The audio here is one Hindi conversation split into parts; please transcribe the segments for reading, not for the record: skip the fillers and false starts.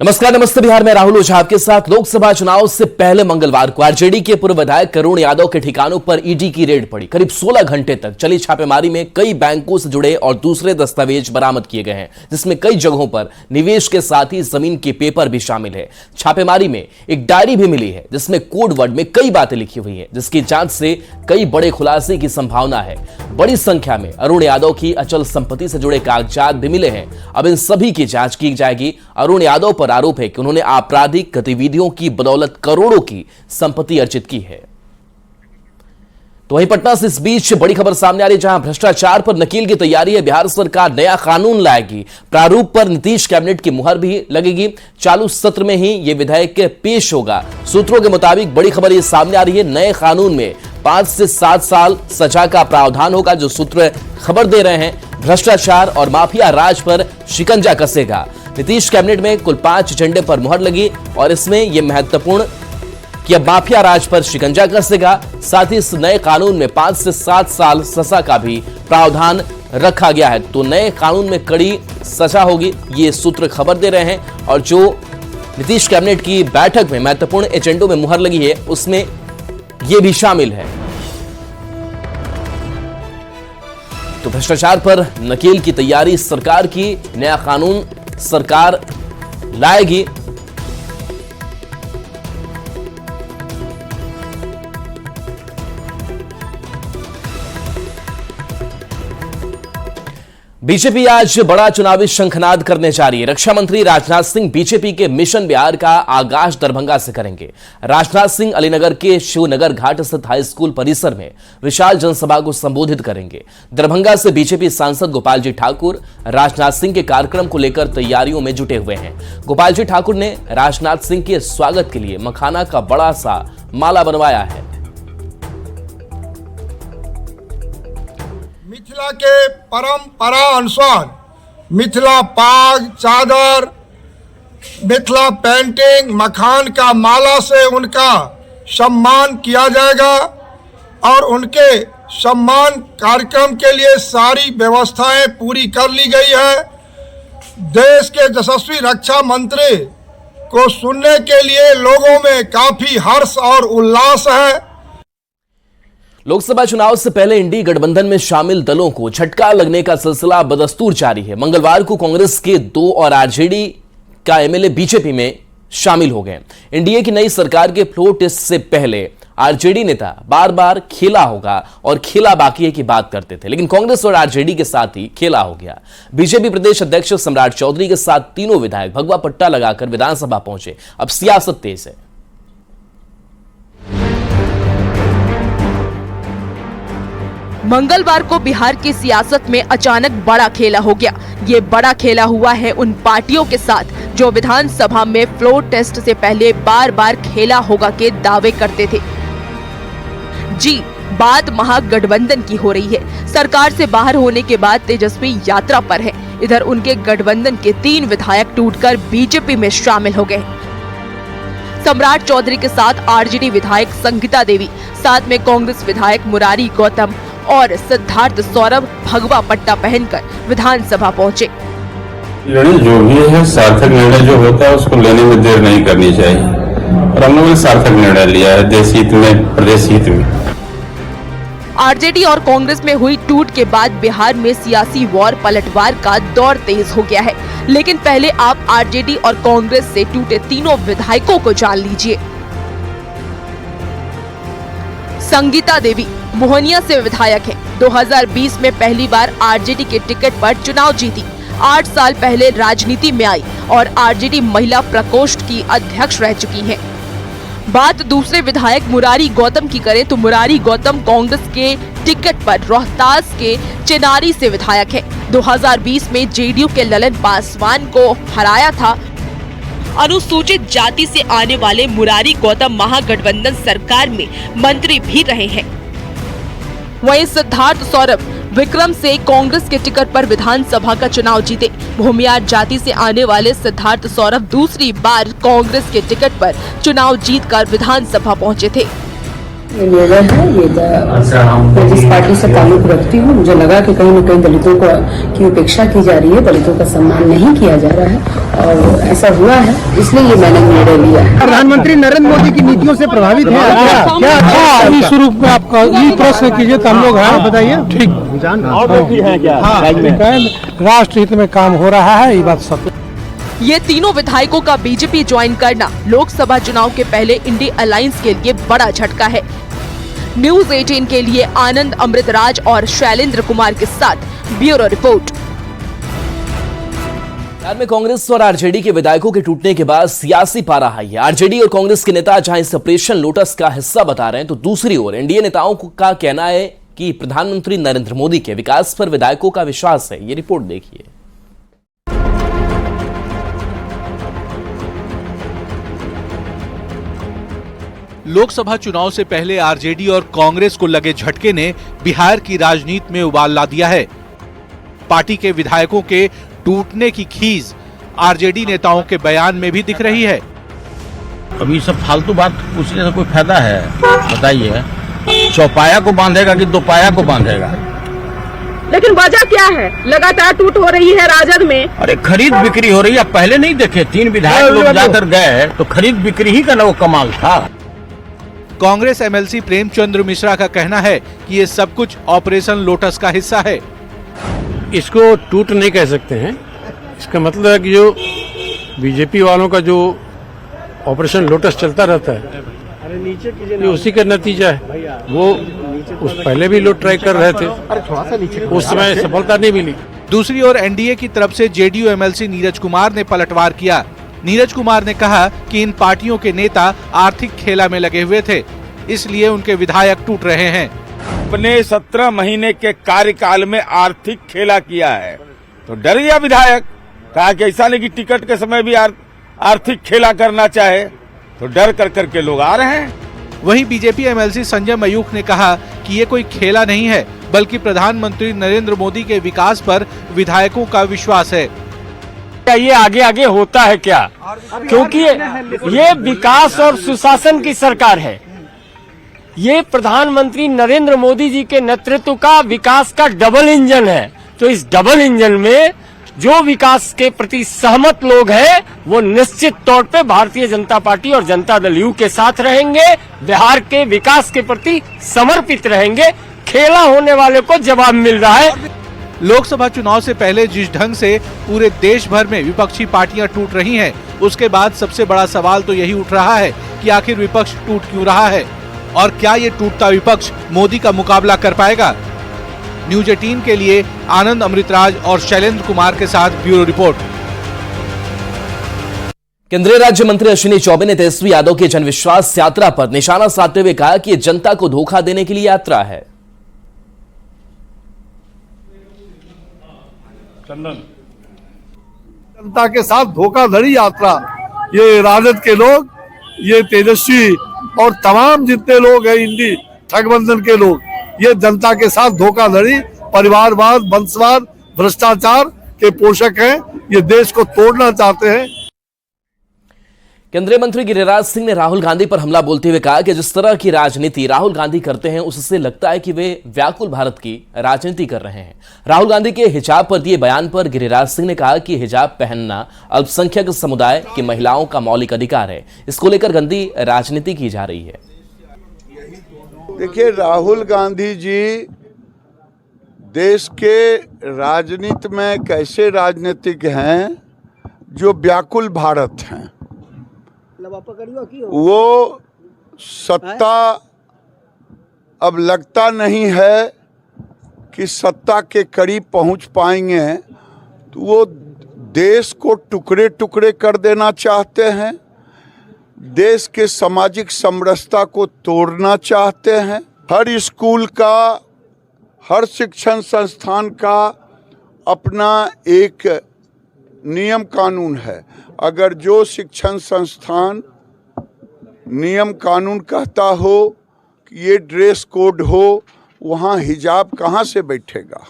नमस्कार, नमस्ते बिहार में राहुल ओझा आपके साथ। लोकसभा चुनाव से पहले मंगलवार को आरजेडी के पूर्व विधायक करुण यादव के ठिकानों पर ईडी की रेड पड़ी। करीब 16 घंटे तक चली छापेमारी में कई बैंकों से जुड़े और दूसरे दस्तावेज बरामद किए गए हैं, जिसमें कई जगहों पर निवेश के साथ ही जमीन के पेपर भी शामिल है। छापेमारी में एक डायरी भी मिली है जिसमें कोड वर्ड में कई बातें लिखी हुई है, जिसकी जांच से कई बड़े खुलासे की संभावना है। बड़ी संख्या में अरुण यादव की अचल संपत्ति से जुड़े कागजात भी मिले हैं। अब इन सभी की जांच की जाएगी। अरुण यादव पर आरोप है कि उन्होंने आपराधिक गतिविधियों की बदौलत करोड़ों की संपत्ति अर्जित की है। तो वहीं पटना से इस बीच बड़ी खबर सामने आ रही है, जहां भ्रष्टाचार पर नकेल की तैयारी है। बिहार सरकार नया कानून लाएगी। प्रारूप पर नीतीश कैबिनेट की मुहर भी लगेगी। चालू सत्र में ही यह विधेयक पेश होगा। सूत्रों के मुताबिक बड़ी खबर यह सामने आ रही है, नए कानून में 5 से 7 साल सजा का प्रावधान होगा। जो सूत्र खबर दे रहे हैं, भ्रष्टाचार और माफिया राज पर शिकंजा कसेगा। नीतीश कैबिनेट में कुल 5 एजेंडे पर मुहर लगी और इसमें यह महत्वपूर्ण कि अब माफिया राज पर शिकंजा कसेगा। साथ ही इस नए कानून में 5 से 7 साल सजा का भी प्रावधान रखा गया है। तो नए कानून में कड़ी सजा होगी, ये सूत्र खबर दे रहे हैं। और जो नीतीश कैबिनेट की बैठक में महत्वपूर्ण एजेंडों में मुहर लगी है, उसमें यह भी शामिल है। तो भ्रष्टाचार पर नकेल की तैयारी सरकार की, नया कानून सरकार लाएगी। बीजेपी आज बड़ा चुनावी शंखनाद करने जा रही है। रक्षा मंत्री राजनाथ सिंह बीजेपी के मिशन बिहार का आगाज दरभंगा से करेंगे। राजनाथ सिंह अलीनगर के शिवनगर घाट स्थित हाई स्कूल परिसर में विशाल जनसभा को संबोधित करेंगे। दरभंगा से बीजेपी सांसद गोपाल जी ठाकुर राजनाथ सिंह के कार्यक्रम को लेकर तैयारियों में जुटे हुए हैं। गोपाल जी ठाकुर ने राजनाथ सिंह के स्वागत के लिए मखाना का बड़ा सा माला बनवाया है। मिथिला के परंपरा अनुसार मिथिला पाग, चादर, मिथिला पेंटिंग, मखान का माला से उनका सम्मान किया जाएगा और उनके सम्मान कार्यक्रम के लिए सारी व्यवस्थाएं पूरी कर ली गई है। देश के यशस्वी रक्षा मंत्री को सुनने के लिए लोगों में काफी हर्ष और उल्लास है। लोकसभा चुनाव से पहले इंडी गठबंधन में शामिल दलों को झटका लगने का सिलसिला बदस्तूर जारी है। मंगलवार को कांग्रेस के 2 और आरजेडी का एमएलए बीजेपी में शामिल हो गए। एनडीए की नई सरकार के फ्लोर टेस्ट से पहले आरजेडी नेता बार बार खेला होगा और खेला बाकी है की बात करते थे, लेकिन कांग्रेस और आरजेडी के साथ ही खेला हो गया। बीजेपी प्रदेश अध्यक्ष सम्राट चौधरी के साथ तीनों विधायक भगवा पट्टा लगाकर विधानसभा पहुंचे। अब सियासत तेज है। मंगलवार को बिहार की सियासत में अचानक बड़ा खेला हो गया। ये बड़ा खेला हुआ है उन पार्टियों के साथ जो विधानसभा में फ्लोर टेस्ट से पहले बार बार खेला होगा के दावे करते थे। जी, बात महागठबंधन की हो रही है। सरकार से बाहर होने के बाद तेजस्वी यात्रा पर है। इधर उनके गठबंधन के 3 विधायक टूटकर बीजेपी में शामिल हो गए। सम्राट चौधरी के साथ आरजेडी विधायक संगीता देवी, साथ में कांग्रेस विधायक मुरारी गौतम और सिद्धार्थ सौरभ भगवा पट्टा पहनकर विधानसभा पहुंचे। निर्णय जो भी है, सार्थक निर्णय जो होता है उसको लेने में देर नहीं करनी चाहिए और हम लोगों ने सार्थक निर्णय लिया है, देश हित में, प्रदेश हित में। आरजेडी और कांग्रेस में हुई टूट के बाद बिहार में सियासी वॉर पलटवार का दौर तेज हो गया है। लेकिन पहले आप आरजेडी और कांग्रेस से टूटे तीनों विधायकों को जान लीजिए। संगीता देवी मोहनिया से विधायक हैं। 2020 में पहली बार आरजेडी के टिकट पर चुनाव जीती। 8 साल पहले राजनीति में आई और आरजेडी महिला प्रकोष्ठ की अध्यक्ष रह चुकी हैं। बात दूसरे विधायक मुरारी गौतम की करें तो मुरारी गौतम कांग्रेस के टिकट पर रोहतास के चिनारी से विधायक है। 2020 में जेडीयू के ललन पासवान को हराया था। अनुसूचित जाति से आने वाले मुरारी गौतम महागठबंधन सरकार में मंत्री भी रहे हैं। वहीं सिद्धार्थ सौरभ विक्रम से कांग्रेस के टिकट पर विधानसभा का चुनाव जीते। भूमियार जाति से आने वाले सिद्धार्थ सौरभ दूसरी बार कांग्रेस के टिकट पर चुनाव जीतकर विधानसभा पहुंचे थे। ये निर्णय है, मैं जिस पार्टी से ताल्लुक रखती हूँ, मुझे लगा कि कहीं न कहीं दलितों की उपेक्षा की जा रही है, दलितों का सम्मान नहीं किया जा रहा है और ऐसा हुआ है, इसलिए ये मैंने निर्णय लिया है। प्रधानमंत्री नरेंद्र मोदी की नीतियों से प्रभावित है क्या? इस रूप में आपका ये प्रश्न कीजिए तो हम लोग हैं, बताइए। ठीक और भी है क्या? राष्ट्र हित में काम हो रहा है, ये बात सत्य। ये तीनों विधायकों का बीजेपी ज्वाइन करना लोकसभा चुनाव के पहले इंडी अलायंस के लिए बड़ा झटका है। न्यूज 18 के लिए आनंद अमृतराज और शैलेंद्र कुमार के साथ ब्यूरो रिपोर्ट। बिहार में कांग्रेस और आरजेडी के विधायकों के टूटने के बाद सियासी पारा हाई है। आरजेडी और कांग्रेस के नेता जहां इस ऑपरेशन लोटस का हिस्सा बता रहे हैं, तो दूसरी ओर एनडीए नेताओं का कहना है कि प्रधानमंत्री नरेंद्र मोदी के विकास पर विधायकों का विश्वास है। ये रिपोर्ट देखिए। लोकसभा चुनाव से पहले आरजेडी और कांग्रेस को लगे झटके ने बिहार की राजनीति में उबाल ला दिया है। पार्टी के विधायकों के टूटने की खीज आरजेडी नेताओं के बयान में भी दिख रही है। अभी सब फालतू बात पूछने से कोई फायदा है? बताइए, चौपाया को बांधेगा कि दोपाया को बांधेगा? लेकिन वजह क्या है? लगातार टूट हो रही है राजद में। अरे खरीद बिक्री हो रही है। पहले नहीं देखे 3 विधायक लोग जाकर गए तो खरीद बिक्री ही का ना वो कमाल था। कांग्रेस एमएलसी प्रेमचंद्र मिश्रा का कहना है कि ये सब कुछ ऑपरेशन लोटस का हिस्सा है। इसको टूट नहीं कह सकते हैं। इसका मतलब है कि जो बीजेपी वालों का जो ऑपरेशन लोटस चलता रहता है, ये उसी का नतीजा है। वो उस पहले भी लोग ट्राई कर रहे थे, उस समय सफलता नहीं मिली। दूसरी ओर एनडीए की तरफ से जेडीयू एमएलसी नीरज कुमार ने पलटवार किया। नीरज कुमार ने कहा कि इन पार्टियों के नेता आर्थिक खेला में लगे हुए थे, इसलिए उनके विधायक टूट रहे हैं। अपने 17 महीने के कार्यकाल में आर्थिक खेला किया है तो डर गया विधायक। कहा कि ऐसा नहीं कि टिकट के समय भी आर्थिक खेला करना चाहे, तो डर कर करके लोग आ रहे हैं। वहीं बीजेपी एमएलसी संजय मयूख ने कहा कि ये कोई खेला नहीं है, बल्कि प्रधानमंत्री नरेंद्र मोदी के विकास पर विधायकों का विश्वास है। क्या ये आगे आगे होता है क्या? क्योंकि ये विकास और सुशासन की सरकार है। ये प्रधानमंत्री नरेंद्र मोदी जी के नेतृत्व का विकास का डबल इंजन है। तो इस डबल इंजन में जो विकास के प्रति सहमत लोग हैं, वो निश्चित तौर पे भारतीय जनता पार्टी और जनता दल यू के साथ रहेंगे, बिहार के विकास के प्रति समर्पित रहेंगे। खेला होने वाले को जवाब मिल रहा है। लोकसभा चुनाव से पहले जिस ढंग से पूरे देश भर में विपक्षी पार्टियां टूट रही हैं, उसके बाद सबसे बड़ा सवाल तो यही उठ रहा है कि आखिर विपक्ष टूट क्यों रहा है और क्या ये टूटता विपक्ष मोदी का मुकाबला कर पाएगा। न्यूज 18 के लिए आनंद अमृतराज और शैलेंद्र कुमार के साथ ब्यूरो रिपोर्ट। केंद्रीय राज्य मंत्री अश्विनी चौबे ने तेजस्वी यादव की जनविश्वास यात्रा पर निशाना साधते हुए कहा कि ये जनता को धोखा देने के लिए यात्रा है। जनता के साथ धोखाधड़ी यात्रा, ये राजद के लोग, ये तेजस्वी और तमाम जितने लोग हैं इंडी ठगबंधन के लोग, ये जनता के साथ धोखाधड़ी, परिवारवाद, वंशवाद, भ्रष्टाचार के पोषक हैं। ये देश को तोड़ना चाहते हैं। केंद्रीय मंत्री गिरिराज सिंह ने राहुल गांधी पर हमला बोलते हुए कहा कि जिस तरह की राजनीति राहुल गांधी करते हैं, उससे लगता है कि वे व्याकुल भारत की राजनीति कर रहे हैं। राहुल गांधी के हिजाब पर दिए बयान पर गिरिराज सिंह ने कहा कि हिजाब पहनना अल्पसंख्यक समुदाय की महिलाओं का मौलिक अधिकार है। इसको लेकर गंदी राजनीति की जा रही है। देखिए, राहुल गांधी जी देश के राजनीति में कैसे राजनीतिक हैं जो व्याकुल भारत हैं। वो सत्ता अब लगता नहीं है कि सत्ता के करीब पहुंच पाएंगे, तो वो देश को टुकड़े टुकड़े कर देना चाहते हैं, देश के सामाजिक समरसता को तोड़ना चाहते हैं। हर स्कूल का, हर शिक्षण संस्थान का अपना एक नियम कानून है। अगर जो शिक्षण संस्थान नियम कानून कहता हो कि ये ड्रेस कोड हो, वहाँ हिजाब कहाँ से बैठेगा।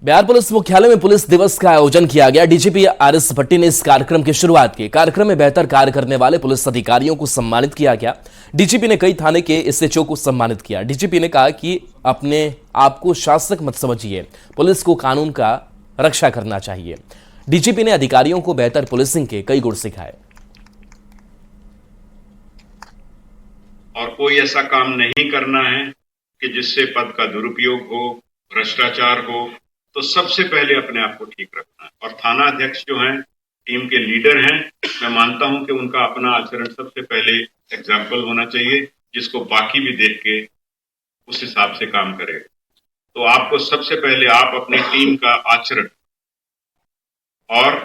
बिहार पुलिस मुख्यालय में पुलिस दिवस का आयोजन किया गया। डीजीपी आरएस भट्टी ने इस कार्यक्रम की शुरुआत की। कार्यक्रम में बेहतर कार्य करने वाले पुलिस अधिकारियों को सम्मानित किया गया। डीजीपी ने कई थाने के एसएचओ को सम्मानित किया। डीजीपी ने कहा कि अपने आप को शासक मत समझिए, पुलिस को कानून का रक्षा करना चाहिए। डीजीपी ने अधिकारियों को बेहतर पुलिसिंग के कई गुण सिखाए। और कोई ऐसा काम नहीं करना है कि जिससे पद का दुरुपयोग हो, भ्रष्टाचार हो, तो सबसे पहले अपने आप को ठीक रखना है। और थाना अध्यक्ष जो हैं, टीम के लीडर हैं, मैं मानता हूं कि उनका अपना आचरण सबसे पहले एग्जाम्पल होना चाहिए, जिसको बाकी भी देख के उस हिसाब से काम करे। तो आपको सबसे पहले आप अपनी टीम का आचरण, और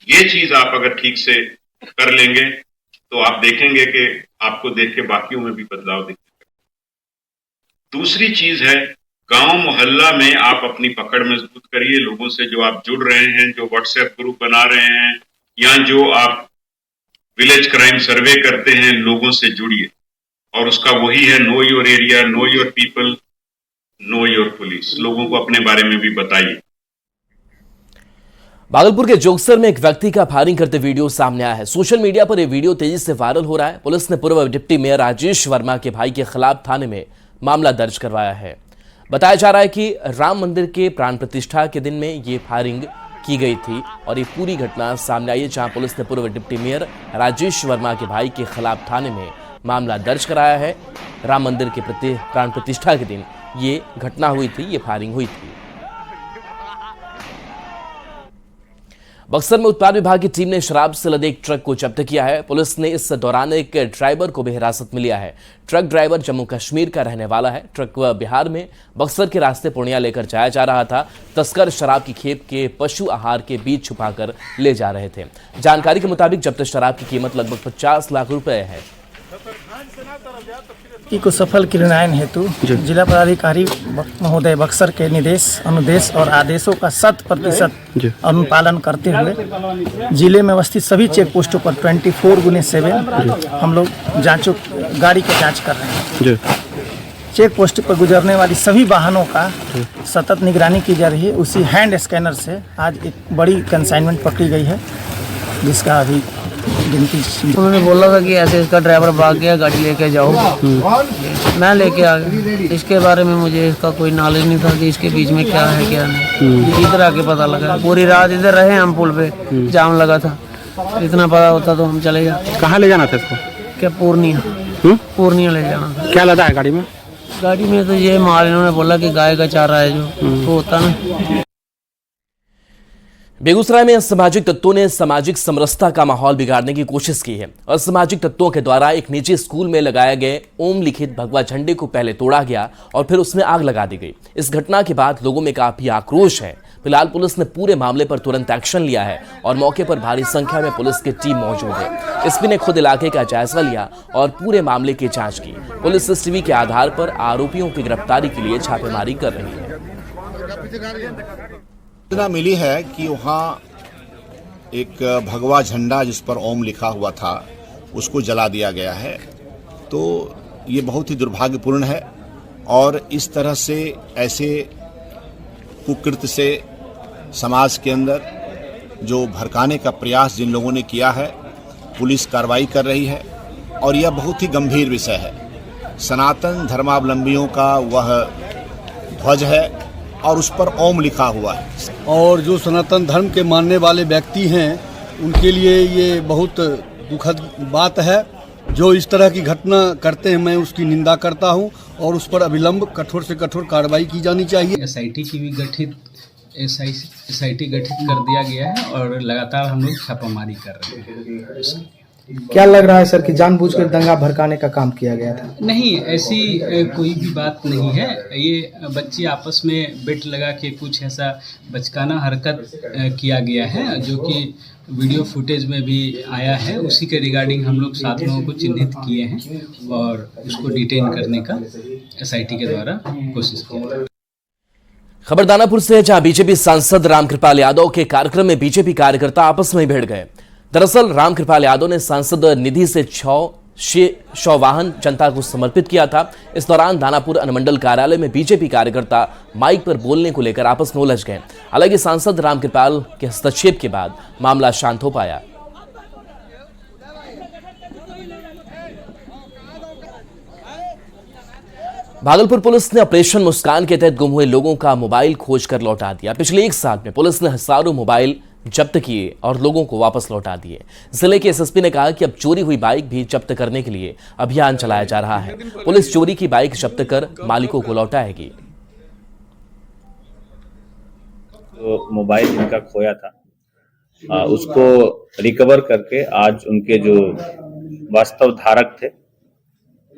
ये चीज आप अगर ठीक से कर लेंगे तो आप देखेंगे कि आपको देख के बाकियों में भी बदलाव दिखेगा। दूसरी चीज है, गांव मोहल्ला में आप अपनी पकड़ मजबूत करिए। लोगों से जो आप जुड़ रहे हैं, जो व्हाट्सएप ग्रुप बना रहे हैं, या जो आप विलेज क्राइम सर्वे करते हैं, लोगों से जुड़िए। और उसका वही है, know your area, know your people, know your police. लोगों को अपने बारे में भी बताइए। भागलपुर के जोगसर में एक व्यक्ति का फायरिंग करते वीडियो सामने आया है। सोशल मीडिया पर यह वीडियो तेजी से वायरल हो रहा है। पुलिस ने पूर्व डिप्टी मेयर राजेश वर्मा के भाई के खिलाफ थाने में मामला दर्ज करवाया है। बताया जा रहा है कि राम मंदिर के प्राण प्रतिष्ठा के दिन में ये फायरिंग की गई थी और ये पूरी घटना सामने आई है, जहां पुलिस ने पूर्व डिप्टी मेयर राजेश वर्मा के भाई के खिलाफ थाने में मामला दर्ज कराया है। राम मंदिर के प्राण प्रतिष्ठा के दिन ये घटना हुई थी, ये फायरिंग हुई थी। बक्सर में उत्पाद विभाग की टीम ने शराब से लदे एक ट्रक को जब्त किया है। पुलिस ने इस दौरान एक ड्राइवर को भी हिरासत में लिया है। ट्रक ड्राइवर जम्मू कश्मीर का रहने वाला है। ट्रक बिहार में बक्सर के रास्ते पूर्णिया लेकर जाया जा रहा था। तस्कर शराब की खेप के पशु आहार के बीच छुपाकर ले जा रहे थे। जानकारी के मुताबिक जब्त शराब की कीमत लगभग 50 लाख रुपए है। को सफल क्रियान्वयन हेतु जिला पदाधिकारी महोदय बक्सर के निर्देश, अनुदेश और आदेशों का 100% अनुपालन करते हुए जिले में अवस्थित सभी चेक पोस्टों पर 24/7 हम लोग गाड़ी की जांच कर रहे हैं। चेक पोस्ट पर गुजरने वाली सभी वाहनों का सतत निगरानी की जा रही है। उसी हैंड स्कैनर से आज एक बड़ी कंसाइनमेंट पकड़ी गई है, जिसका अभी गिनती। उन्होंने बोला था कि ऐसे इसका ड्राइवर भाग गया, गाड़ी लेके जाओ। मैं लेके आ गया। इसके बारे में मुझे इसका कोई नॉलेज नहीं था कि इसके बीच में क्या है क्या नहीं। इधर आके पता लगा। पूरी रात इधर रहे हम, पुल पे जाम लगा था। इतना पता होता तो हम चले जाते। कहाँ ले जाना था इसको? क्या पूर्णिया ले जाना था। क्या लदा है गाड़ी में? गाड़ी में तो ये माल इन्होंने बोला कि गाय का चारा है, जो तो होता ना। बेगूसराय में असामाजिक तत्वों ने सामाजिक समरसता का माहौल बिगाड़ने की कोशिश की है। असामाजिक तत्वों के द्वारा एक निजी स्कूल में लगाए गए ओम लिखित भगवा झंडे को पहले तोड़ा गया और फिर उसमें आग लगा दी गई। इस घटना के बाद लोगों में काफी आक्रोश है। फिलहाल पुलिस ने पूरे मामले पर तुरंत एक्शन लिया है और मौके पर भारी संख्या में पुलिस की टीम मौजूद है। एसपी ने खुद इलाके का जायजा लिया और पूरे मामले की जांच की। पुलिस सीसीटीवी के आधार पर आरोपियों की गिरफ्तारी के लिए छापेमारी कर रही है। सूचना मिली है कि वहाँ एक भगवा झंडा जिस पर ओम लिखा हुआ था, उसको जला दिया गया है। तो ये बहुत ही दुर्भाग्यपूर्ण है और इस तरह से ऐसे कुकृत्य से समाज के अंदर जो भड़काने का प्रयास जिन लोगों ने किया है, पुलिस कार्रवाई कर रही है और यह बहुत ही गंभीर विषय है। सनातन धर्मावलंबियों का वह ध्वज है और उस पर ओम लिखा हुआ है। और जो सनातन धर्म के मानने वाले व्यक्ति हैं, उनके लिए ये बहुत दुखद बात है। जो इस तरह की घटना करते हैं, मैं उसकी निंदा करता हूं और उस पर अविलंब कठोर से कठोर कार्रवाई की जानी चाहिए। एसआईटी की भी एसआईटी गठित कर दिया गया है और लगातार हम लोग छापामारी कर रहे हैं। क्या लग रहा है सर कि जानबूझकर दंगा भड़काने का काम किया गया था? नहीं, ऐसी कोई भी बात नहीं है। ये बच्चे आपस में बेट लगा के कुछ ऐसा बचकाना हरकत किया गया है, जो कि वीडियो फुटेज में भी आया है। उसी के रिगार्डिंग हम लोग 7 लोगों को चिन्हित किए हैं और उसको डिटेन करने का एसआईटी के द्वारा कोशिश किया। खबर दानापुर से, जहां बीजेपी सांसद रामकृपाल यादव के कार्यक्रम में बीजेपी कार्यकर्ता आपस में भिड़ गए। दरअसल रामकृपाल यादव ने सांसद निधि से 6 शववाहन जनता को समर्पित किया था। इस दौरान दानापुर अनुमंडल कार्यालय में बीजेपी कार्यकर्ता माइक पर बोलने को लेकर आपस में उलझ गए। हालांकि सांसद रामकृपाल के हस्तक्षेप के बाद मामला शांत हो पाया। भागलपुर पुलिस ने ऑपरेशन मुस्कान के तहत गुम हुए लोगों का मोबाइल खोजकर लौटा दिया। पिछले 1 साल में पुलिस ने हजारों मोबाइल जब्त किए और लोगों को वापस लौटा दिए। जिले के एसएसपी ने कहा कि अब चोरी हुई बाइक भी जब्त करने के लिए अभियान चलाया जा रहा है। पुलिस चोरी की बाइक जब्त कर मालिकों को लौटाएगी। तो मोबाइल जिनका खोया था उसको रिकवर करके आज उनके जो वास्तव धारक थे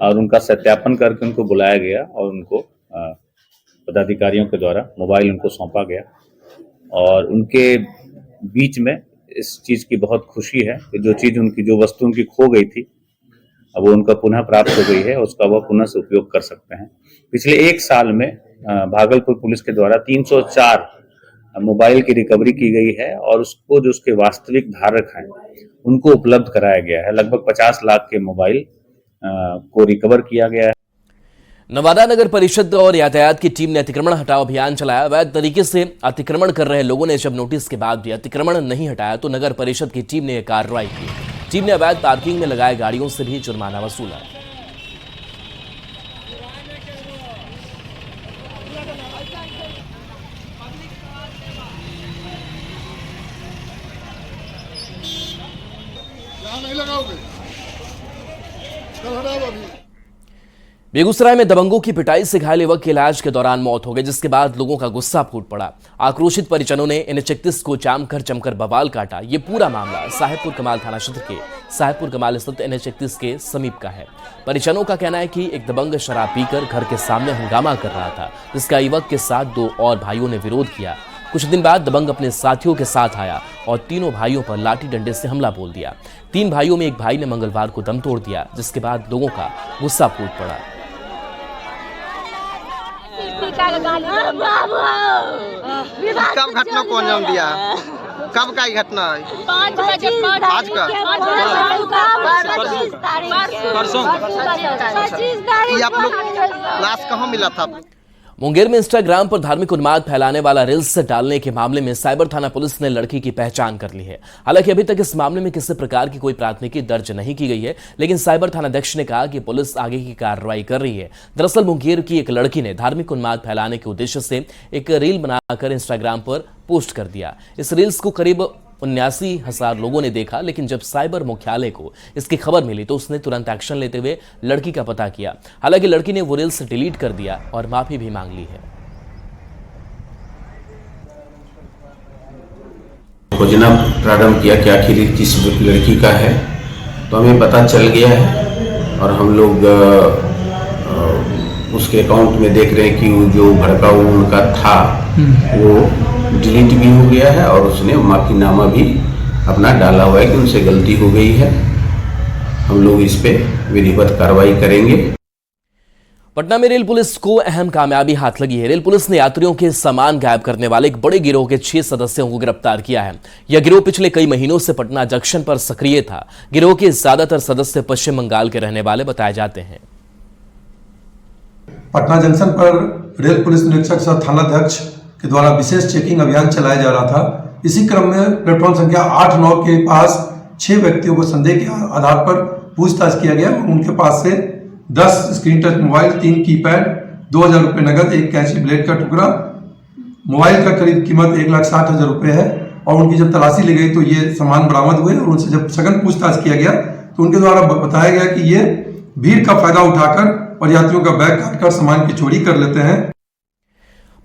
और उनका सत्यापन करके उनको बुलाया गया और उनको पदाधिकारियों के द्वारा मोबाइल उनको सौंपा गया। और उनके बीच में इस चीज की बहुत खुशी है कि जो वस्तु उनकी खो गई थी अब वो उनका पुनः प्राप्त हो गई है, उसका वह पुनः से उपयोग कर सकते हैं। पिछले 1 साल में भागलपुर पुलिस के द्वारा 304 मोबाइल की रिकवरी की गई है और उसको जो उसके वास्तविक धारक हैं उनको उपलब्ध कराया गया है। लगभग 50 लाख के मोबाइल को रिकवर किया गया है। नवादा नगर परिषद और यातायात की टीम ने अतिक्रमण हटाओ अभियान चलाया। अवैध तरीके से अतिक्रमण कर रहे लोगों ने जब नोटिस के बाद भी अतिक्रमण नहीं हटाया तो नगर परिषद की टीम ने यह कार्रवाई की। टीम ने अवैध पार्किंग में लगाए गाड़ियों से भी जुर्माना वसूला। बेगूसराय में दबंगों की पिटाई से घायल युवक के इलाज के दौरान मौत हो गई, जिसके बाद लोगों का गुस्सा फूट पड़ा। आक्रोशित परिजनों ने NH31 को जाम कर जमकर बवाल काटा। ये पूरा मामला साहेबपुर कमाल थाना क्षेत्र के साहेबपुर कमाल स्थित NH31 के समीप का है। परिजनों का कहना है कि एक दबंग शराब पीकर घर के सामने हंगामा कर रहा था, जिसका युवक के साथ 2 और भाइयों ने विरोध किया। कुछ दिन बाद दबंग अपने साथियों के साथ आया और तीनों भाइयों पर लाठी डंडे से हमला बोल दिया। 3 भाइयों में एक भाई ने मंगलवार को दम तोड़ दिया, जिसके बाद लोगों का गुस्सा फूट पड़ा। कब घटना को अंजाम दिया? कब का घटना है? 5 बजे आज का परसों। ये आप लोग लाश कहाँ मिला था? मुंगेर में इंस्टाग्राम पर धार्मिक उन्माद फैलाने वाला रील्स डालने के मामले में साइबर थाना पुलिस ने लड़की की पहचान कर ली है। हालांकि अभी तक इस मामले में किसी प्रकार की कोई प्राथमिकी दर्ज नहीं की गई है, लेकिन साइबर थानाध्यक्ष ने कहा कि पुलिस आगे की कार्रवाई कर रही है। दरअसल मुंगेर की एक लड़की ने धार्मिक उन्माद फैलाने के उद्देश्य से एक रील बनाकर इंस्टाग्राम पर पोस्ट कर दिया। इस रील्स को करीब 79,000 लोगों ने देखा, लेकिन जब साइबर मुख्यालय को इसकी खबर मिली तो उसने तुरंत एक्शन लेते हुए लड़की का पता किया। हालांकि लड़की ने वो रील्स डिलीट कर दिया और माफी भी मांग ली है। खोजना प्रारंभ किया कि आखिर किस लड़की का है, तो हमें पता चल गया है और हम लोग उसके अकाउंट में देख रहे हैं कि वो जो भड़काऊ उनका था वो डिलीट भी हो गया है और उसने माफीनामा भी अपना डाला हुआ है कि उनसे गलती हो गई है। हम लोग इस पे विधिवत कार्रवाई करेंगे। पटना में रेल पुलिस को अहम कामयाबी हाथ लगी है। रेल पुलिस ने यात्रियों के सामान गायब करने वाले एक बड़े गिरोह के 6 सदस्यों को गिरफ्तार किया है। यह गिरोह पिछले कई महीनों से पटना जंक्शन पर सक्रिय था। गिरोह के ज्यादातर सदस्य पश्चिम बंगाल के रहने वाले बताए जाते हैं। पटना जंक्शन पर रेल पुलिस निरीक्षक सह थानाध्यक्ष के द्वारा विशेष चेकिंग अभियान चलाया जा रहा था। इसी क्रम में प्लेटफॉर्म संख्या 8-9 के पास 6 व्यक्तियों को संदेह के आधार पर पूछताछ किया गया। उनके पास से 10 स्क्रीन टच मोबाइल, 3 कीपैड, 2,000 रुपये नगद, 1 कैंची ब्लेड का टुकड़ा, मोबाइल का करीब कीमत 1,60,000 रुपये है। और उनकी जब तलाशी ली गई तो ये सामान बरामद हुए और उनसे जब सघन पूछताछ किया गया तो उनके द्वारा बताया गया कि ये भीड़ का फायदा उठाकर और यात्रियों का बैग काटकर सामान की चोरी कर लेते हैं।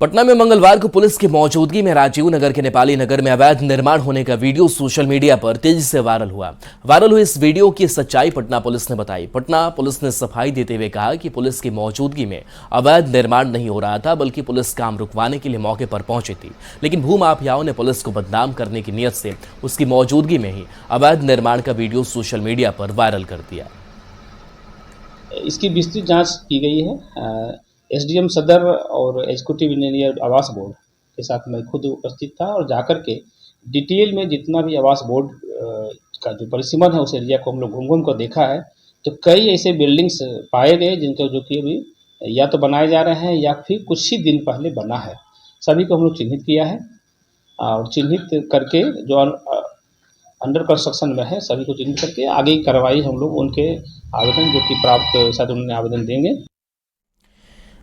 पटना में मंगलवार को पुलिस की मौजूदगी में राजीव नगर के नेपाली नगर में अवैध निर्माण होने का वीडियो सोशल मीडिया पर तेजी से वायरल हुआ। वायरल हुए इस वीडियो की सच्चाई पटना पुलिस ने बताई। पटना पुलिस ने सफाई देते हुए कहा कि पुलिस की मौजूदगी में अवैध निर्माण नहीं हो रहा था, बल्कि पुलिस काम रुकवाने के लिए मौके पर पहुंची थी। लेकिन भूमाफियाओं ने पुलिस को बदनाम करने की नीयत से उसकी मौजूदगी में ही अवैध निर्माण का वीडियो सोशल मीडिया पर वायरल कर दिया। इसकी विस्तृत जांच की गई है। एसडीएम सदर और एग्जीक्यूटिव इंजीनियर आवास बोर्ड के साथ मैं खुद उपस्थित था और जाकर के डिटेल में जितना भी आवास बोर्ड का जो परिसीमन है उस एरिया को हम लोग घूम कर देखा है तो कई ऐसे बिल्डिंग्स पाए गए जिनका जो कि अभी या तो बनाए जा रहे हैं या फिर कुछ ही दिन पहले बना है। सभी को हम लोग चिन्हित किया है और चिन्हित करके जो अंडर कंस्ट्रक्शन में है सभी को चिन्हित करके आगे की कार्रवाई हम लोग उनके आवेदन जो कि प्राप्त शायद उन्होंने आवेदन देंगे।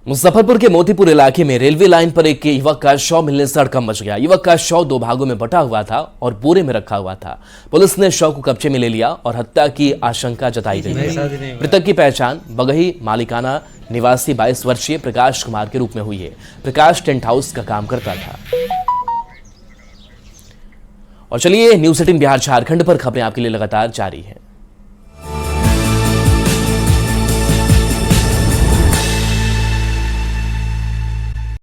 मुजफ्फरपुर के मोतीपुर इलाके में रेलवे लाइन पर एक युवक का शव मिलने से हड़कंप मच गया। युवक का शव 2 भागों में बटा हुआ था और बोरे में रखा हुआ था। पुलिस ने शव को कब्जे में ले लिया और हत्या की आशंका जताई गई है। मृतक की पहचान बगही मालिकाना निवासी 22 वर्षीय प्रकाश कुमार के रूप में हुई है। प्रकाश टेंट हाउस का काम करता था। और चलिए न्यूज़ 18 बिहार झारखंड पर खबरें आपके लिए लगातार जारी हैं।